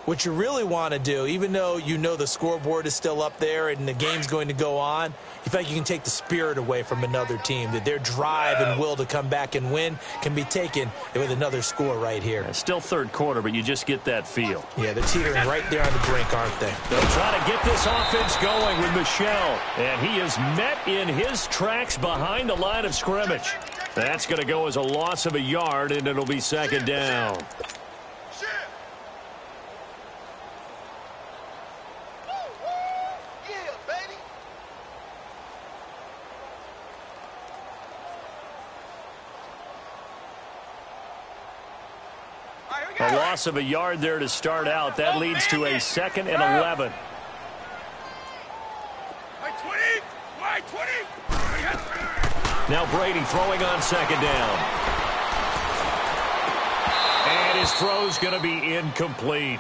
what you really want to do, even though you know the scoreboard is still up there and the game's going to go on, you feel like you can take the spirit away from another team, that their drive and will to come back and win can be taken with another score right here. It's still third quarter, but you just get that feel. Yeah, they're teetering right there on the brink, aren't they? They'll try to get this offense going with Michel, and he is met in his tracks behind the line of scrimmage. That's going to go as a loss of a yard, and it'll be second down. A loss of a yard there to start out. That leads to a 2nd and 11. Now Brady throwing on second down. And his throw's going to be incomplete.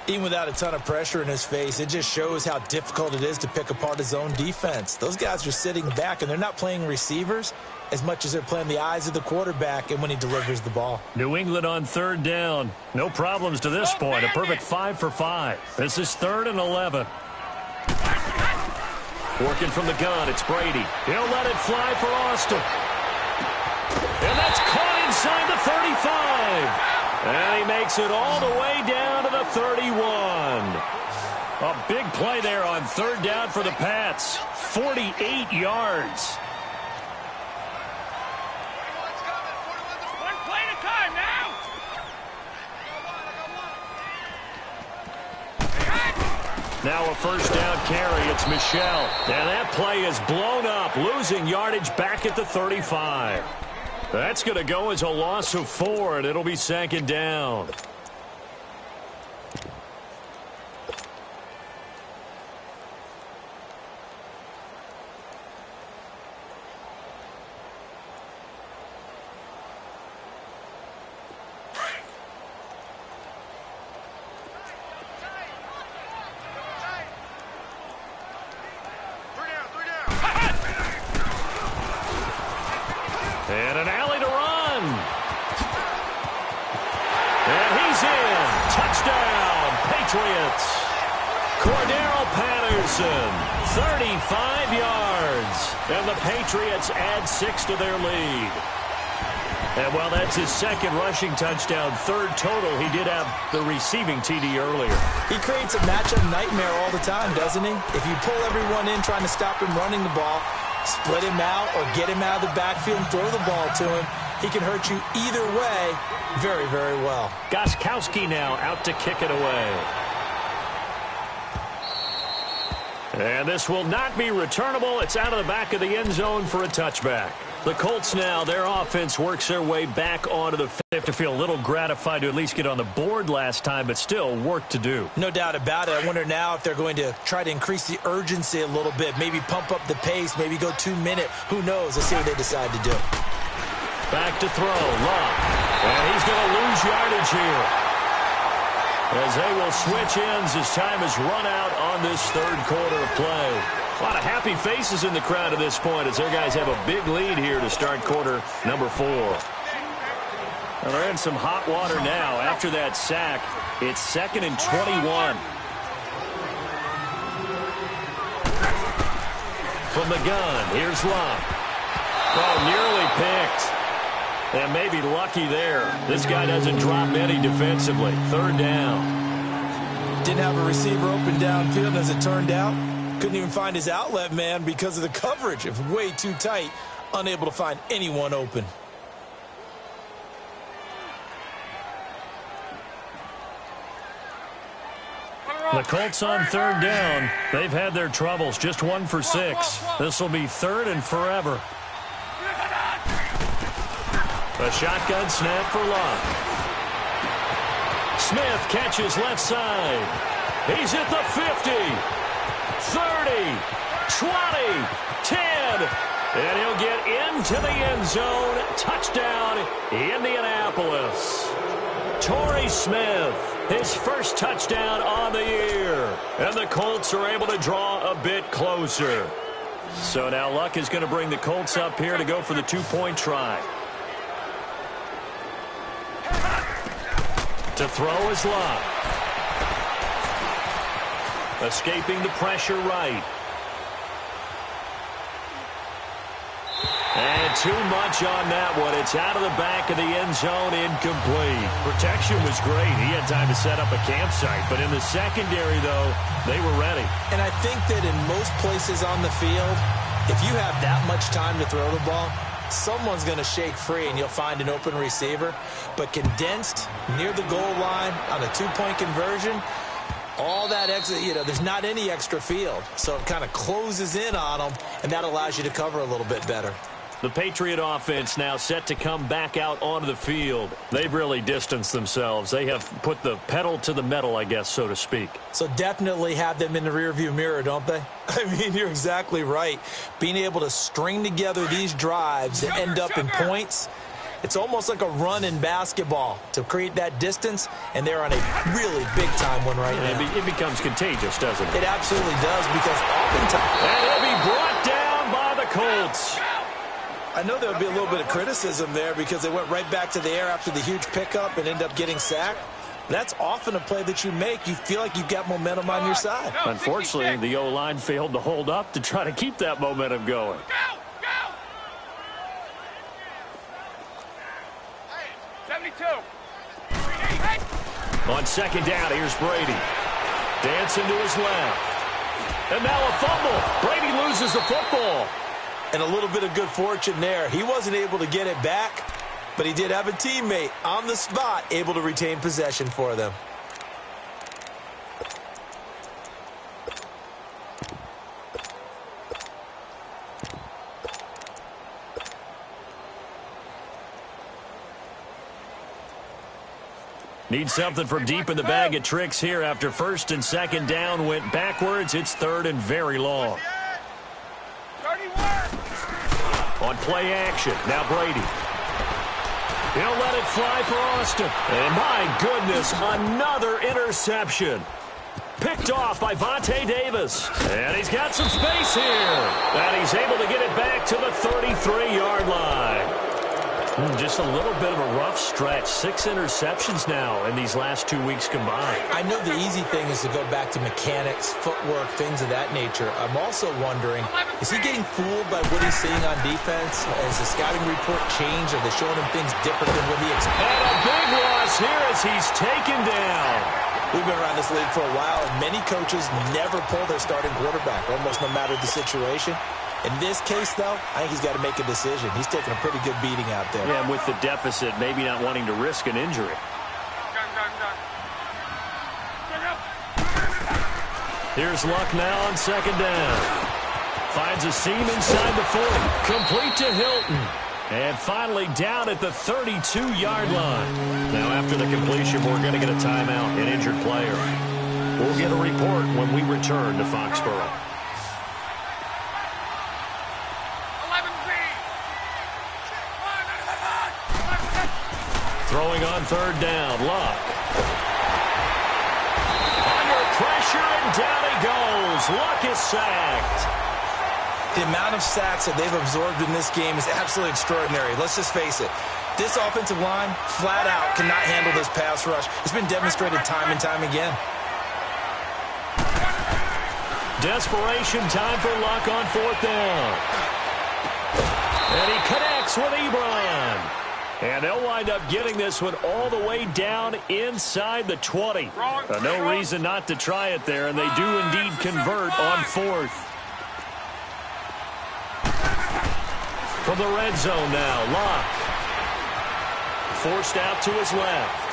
Even without a ton of pressure in his face, it just shows how difficult it is to pick apart his own defense. Those guys are sitting back, and they're not playing receivers as much as they're playing the eyes of the quarterback and when he delivers the ball. New England on third down. No problems to this point. A perfect 5 for 5. This is 3rd and 11. Working from the gun, it's Brady. He'll let it fly for Austin. And that's caught inside the 35. And he makes it all the way down to the 31. A big play there on third down for the Pats. 48 yards. One play at a time now. Now a first down carry. It's Michel. And that play is blown up, losing yardage back at the 35. That's going to go as a loss of 4, and it'll be second down. And an alley to run. And he's in. Touchdown, Patriots. Cordero Patterson, 35 yards. And the Patriots add 6 to their lead. And while that's his 2nd rushing touchdown, 3rd total, he did have the receiving TD earlier. He creates a matchup nightmare all the time, doesn't he? If you pull everyone in trying to stop him running the ball, split him out or get him out of the backfield and throw the ball to him, he can hurt you either way very, very well. Gostkowski now out to kick it away. And this will not be returnable. It's out of the back of the end zone for a touchback. The Colts now, their offense works their way back onto the field. They have to feel a little gratified to at least get on the board last time, but still work to do. No doubt about it. I wonder now if they're going to try to increase the urgency a little bit, maybe pump up the pace, maybe go 2-minute. Who knows? Let's see what they decide to do. Back to throw, Love. And he's going to lose yardage here, as they will switch ends as time has run out on this 3rd quarter of play. A lot of happy faces in the crowd at this point as their guys have a big lead here to start quarter number 4. Well, they're in some hot water now. After that sack, it's 2nd and 21. From the gun, here's Luck. Oh, nearly picked. And maybe lucky there. This guy doesn't drop any defensively. 3rd down. Didn't have a receiver open downfield, and as it turned out, couldn't even find his outlet man because of the coverage. It was way too tight, unable to find anyone open. The Colts on 3rd down. They've had their troubles. Just 1 for 6. This will be 3rd and forever. A shotgun snap for Luck. Smith catches left side. He's at the 50, 30, 20, 10. And he'll get into the end zone. Touchdown, Indianapolis. Torrey Smith, his first touchdown on the year. And the Colts are able to draw a bit closer. So now Luck is going to bring the Colts up here to go for the 2-point try. To throw is Luck. Escaping the pressure right. And too much on that one. It's out of the back of the end zone, incomplete. Protection was great. He had time to set up a campsite. But in the secondary, though, they were ready. And I think that in most places on the field, if you have that much time to throw the ball, someone's going to shake free and you'll find an open receiver. But condensed near the goal line on a 2-point conversion, all that extra, there's not any extra field. So it kind of closes in on them, and that allows you to cover a little bit better. The Patriot offense now set to come back out onto the field. They've really distanced themselves. They have put the pedal to the metal, I guess, so to speak. So definitely have them in the rearview mirror, don't they? I mean, you're exactly right. Being able to string together these drives that end up in points, it's almost like a run in basketball to create that distance, and they're on a really big-time one right now. It becomes contagious, doesn't it? It absolutely does, because oftentimes... And he'll be brought down by the Colts. I know there'll be a little bit of criticism there because they went right back to the air after the huge pickup and end up getting sacked. That's often a play that you make. You feel like you've got momentum on your side. Unfortunately, the O-line failed to hold up to try to keep that momentum going. Hey, 72. On 2nd down, here's Brady. Dancing to his left. And now a fumble. Brady loses the football. And a little bit of good fortune there. He wasn't able to get it back, but he did have a teammate on the spot able to retain possession for them. Need something from deep in the bag of tricks here after 1st and 2nd down went backwards. It's 3rd and very long. On play action, now Brady. He'll let it fly for Austin. And my goodness, another interception. Picked off by Vontae Davis. And he's got some space here. And he's able to get it back to the 33-yard line. Just a little bit of a rough stretch. 6 interceptions now in these last 2 weeks combined. I know the easy thing is to go back to mechanics, footwork, things of that nature. I'm also wondering, is he getting fooled by what he's seeing on defense? Has the scouting report changed? Are they showing him things different than what he expected? And a big loss here as he's taken down. We've been around this league for a while, and many coaches never pull their starting quarterback, almost no matter the situation. In this case, though, I think he's got to make a decision. He's taking a pretty good beating out there. Yeah, with the deficit, maybe not wanting to risk an injury. Here's Luck now on 2nd down. Finds a seam inside the 40. Complete to Hilton. And finally down at the 32-yard line. Now, after the completion, we're going to get a timeout, an injured player. We'll get a report when we return to Foxborough. Throwing on 3rd down, Luck. Under pressure, and down he goes. Luck is sacked. The amount of sacks that they've absorbed in this game is absolutely extraordinary. Let's just face it. This offensive line, flat out, cannot handle this pass rush. It's been demonstrated time and time again. Desperation time for Luck on 4th down. And he connects with Ebron. And they'll wind up getting this one all the way down inside the 20. No reason not to try it there, and they do indeed convert on 4th. From the red zone now, Luck. Forced out to his left.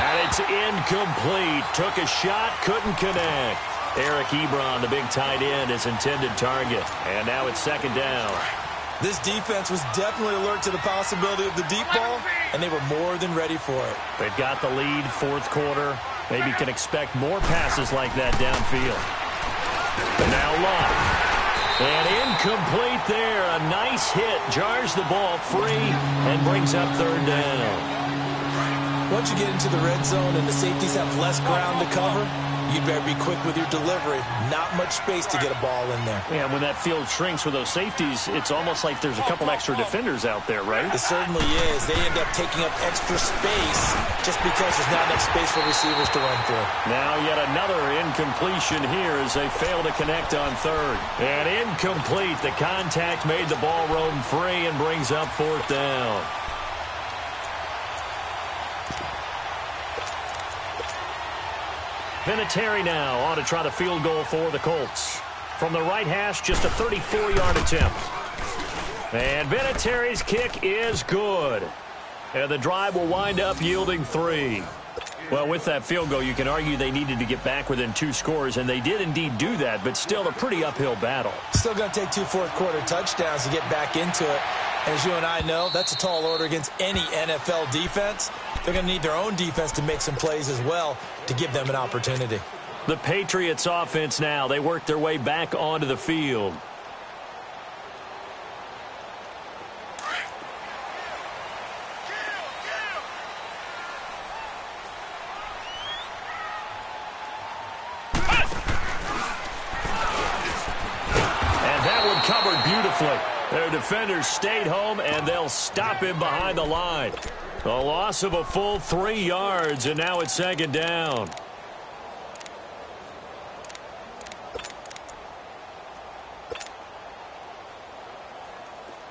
And it's incomplete. Took a shot, couldn't connect. Eric Ebron, the big tight end, his intended target. And now it's 2nd down. This defense was definitely alert to the possibility of the deep ball, and they were more than ready for it. They've got the lead, 4th quarter. Maybe can expect more passes like that downfield. Now Luck. And incomplete there. A nice hit. Jars the ball free and brings up 3rd down. Once you get into the red zone and the safeties have less ground to cover, you better be quick with your delivery. Not much space to get a ball in there. Yeah, when that field shrinks with those safeties, it's almost like there's a couple extra defenders out there, right? It certainly is. They end up taking up extra space just because there's not enough space for receivers to run through. Now yet another incompletion here as they fail to connect on 3rd. And incomplete. The contact made the ball roam free and brings up 4th down. Vinatieri now on to try the field goal for the Colts. From the right hash, just a 34-yard attempt. And Vinatieri's kick is good. And the drive will wind up yielding 3. Well, with that field goal, you can argue they needed to get back within 2 scores, and they did indeed do that, but still a pretty uphill battle. Still going to take 2 fourth-quarter touchdowns to get back into it. As you and I know, that's a tall order against any NFL defense. They're going to need their own defense to make some plays as well to give them an opportunity. The Patriots offense now, they work their way back onto the field. And that one covered beautifully. Their defenders stayed home, and they'll stop him behind the line. A loss of a full 3 yards, and now it's 2nd down.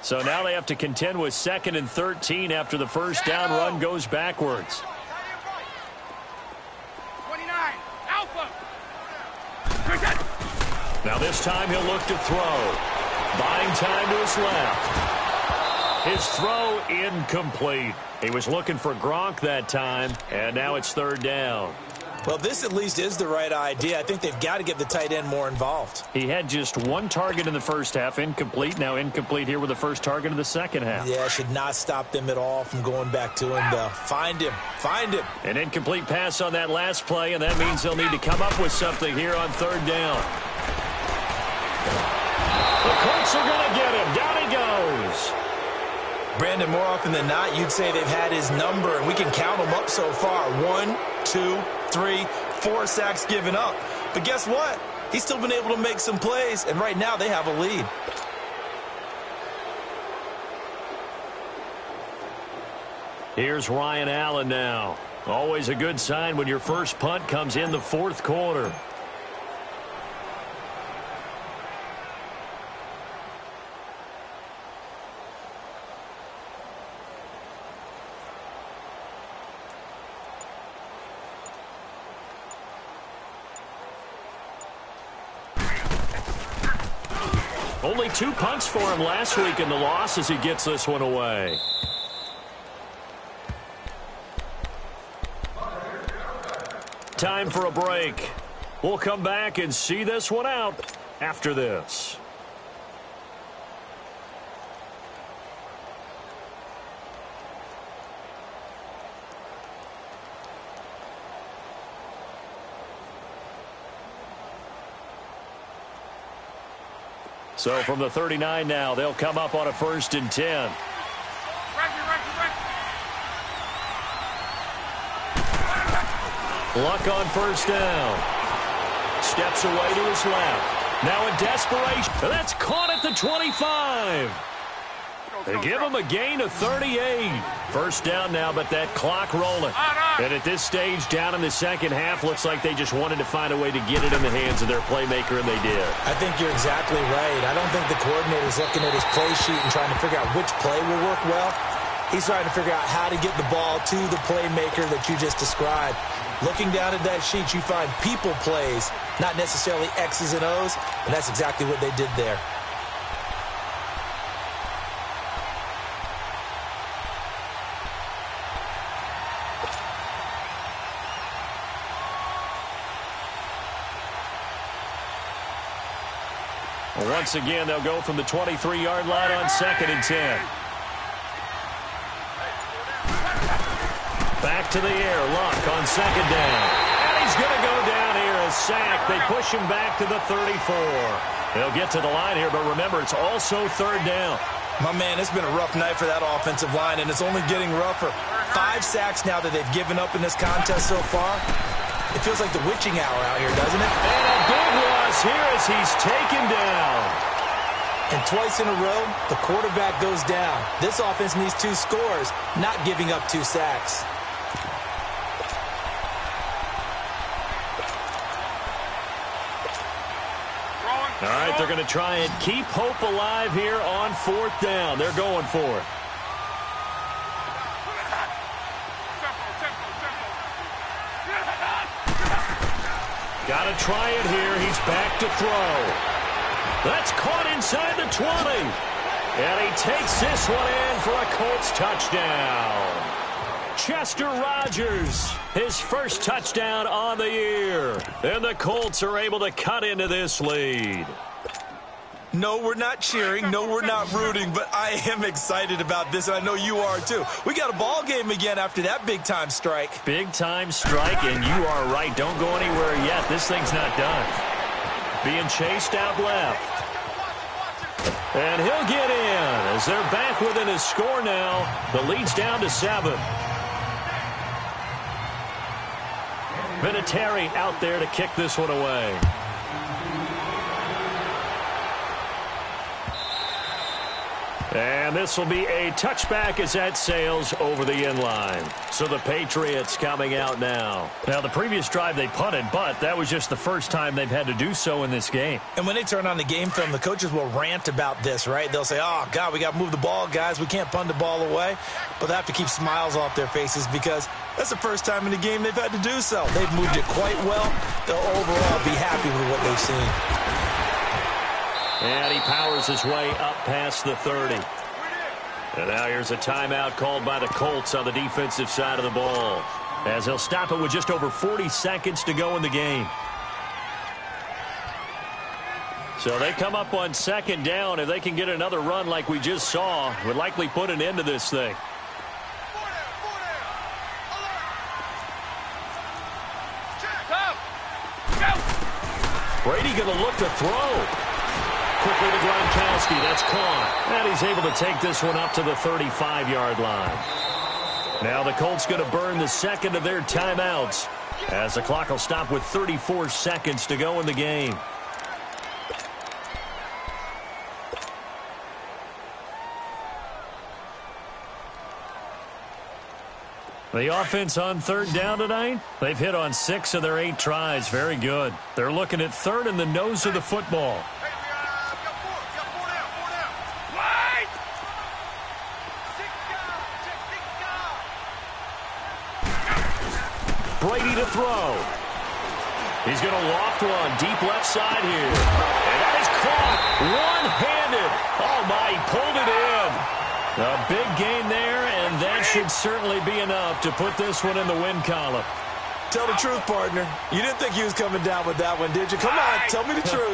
So now they have to contend with 2nd and 13 after the first down run goes backwards. 29, Alpha. Now this time he'll look to throw. Buying time to his left. His throw incomplete. He was looking for Gronk that time, and now it's 3rd down. Well, this at least is the right idea. I think they've got to get the tight end more involved. He had just 1 target in the first half, incomplete. Now incomplete here with the first target of the second half. Yeah, should not stop them at all from going back to him, though. Find him. Find him. An incomplete pass on that last play, and that means they'll need to come up with something here on 3rd down. The Colts are going to get him. Down he goes. Brandon, more often than not, you'd say they've had his number, and we can count them up so far. 1, 2, 3, 4 sacks given up. But guess what? He's still been able to make some plays, and right now they have a lead. Here's Ryan Allen now. Always a good sign when your first punt comes in the 4th quarter. Only 2 punts for him last week in the loss as he gets this one away. Time for a break. We'll come back and see this one out after this. So from the 39 now, they'll come up on a 1st and 10. Luck on 1st down. Steps away to his left. Now in desperation. That's caught at the 25. They give him a gain of 38. First down now, but that clock rolling. And at this stage, down in the second half, looks like they just wanted to find a way to get it in the hands of their playmaker, and they did. I think you're exactly right. I don't think the coordinator's looking at his play sheet and trying to figure out which play will work well. He's trying to figure out how to get the ball to the playmaker that you just described. Looking down at that sheet, you find people plays, not necessarily X's and O's, and that's exactly what they did there. Once again, they'll go from the 23-yard line on 2nd and 10. Back to the air. Luck on 2nd down. And he's going to go down here, a sack. They push him back to the 34. They'll get to the line here, but remember, it's also 3rd down. My man, it's been a rough night for that offensive line, and it's only getting rougher. 5 sacks now that they've given up in this contest so far. It feels like the witching hour out here, doesn't it? And a big loss here as he's taken down. And twice in a row, the quarterback goes down. This offense needs 2 scores, not giving up 2 sacks. All right, they're going to try and keep hope alive here on 4th down. They're going for it. Got to try it here. He's back to throw. That's caught inside the 20. And he takes this one in for a Colts touchdown. Chester Rogers, his first touchdown on the year. And the Colts are able to cut into this lead. No, we're not cheering. No, we're not rooting. But I am excited about this, and I know you are too. We got a ball game again after that big-time strike. Big-time strike, and you are right. Don't go anywhere yet. This thing's not done. Being chased out left. And he'll get in as they're back within a score now. The lead's down to 7. Vinatieri out there to kick this one away. And this will be a touchback as that sails over the end line. So the Patriots coming out now. Now, the previous drive they punted, but that was just the first time they've had to do so in this game. And when they turn on the game film, the coaches will rant about this, right? They'll say, oh, God, we got to move the ball, guys. We can't punt the ball away. But they have to keep smiles off their faces because that's the first time in the game they've had to do so. They've moved it quite well. They'll overall be happy with what they've seen. And he powers his way up past the 30. And now here's a timeout called by the Colts on the defensive side of the ball, as they'll stop it with just over 40 seconds to go in the game. So they come up on 2nd down. If they can get another run like we just saw, would likely put an end to this thing. Brady going to look to throw. Quickly to Gronkowski. That's caught. And he's able to take this one up to the 35-yard line. Now the Colts going to burn the second of their timeouts as the clock will stop with 34 seconds to go in the game. The offense on 3rd down tonight, they've hit on 6 of their 8 tries. Very good. They're looking at 3rd in the nose of the football. Brady to throw. He's going to loft one deep left side here. And that is caught one-handed. Oh, my, he pulled it in. A big gain there, and that should certainly be enough to put this one in the win column. Tell the truth, partner. You didn't think he was coming down with that one, did you? Come on, tell me the truth.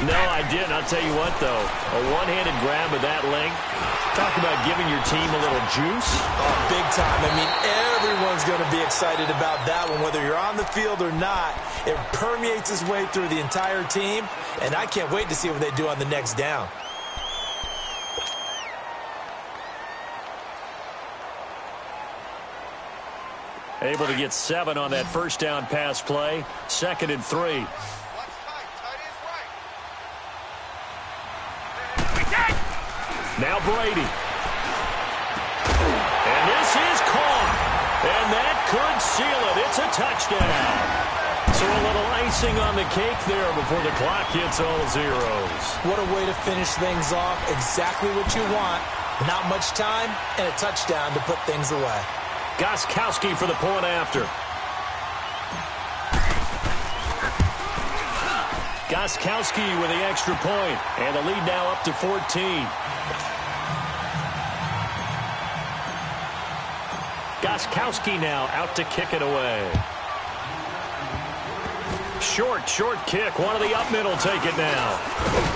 No, I didn't. I'll tell you what, though. A one-handed grab of that length. Talk about giving your team a little juice. Oh, big time. I mean, everyone's going to be excited about that one, whether you're on the field or not. It permeates its way through the entire team, and I can't wait to see what they do on the next down. Able to get 7 on that first down pass play. 2nd and 3. Now Brady. This is caught. And that could seal it. It's a touchdown. So a little icing on the cake there before the clock hits all zeros. What a way to finish things off. Exactly what you want. Not much time and a touchdown to put things away. Gostkowski for the point after. Gostkowski with the extra point. And the lead now up to 14. Gostkowski now out to kick it away. Short kick. One of the up middle take it now.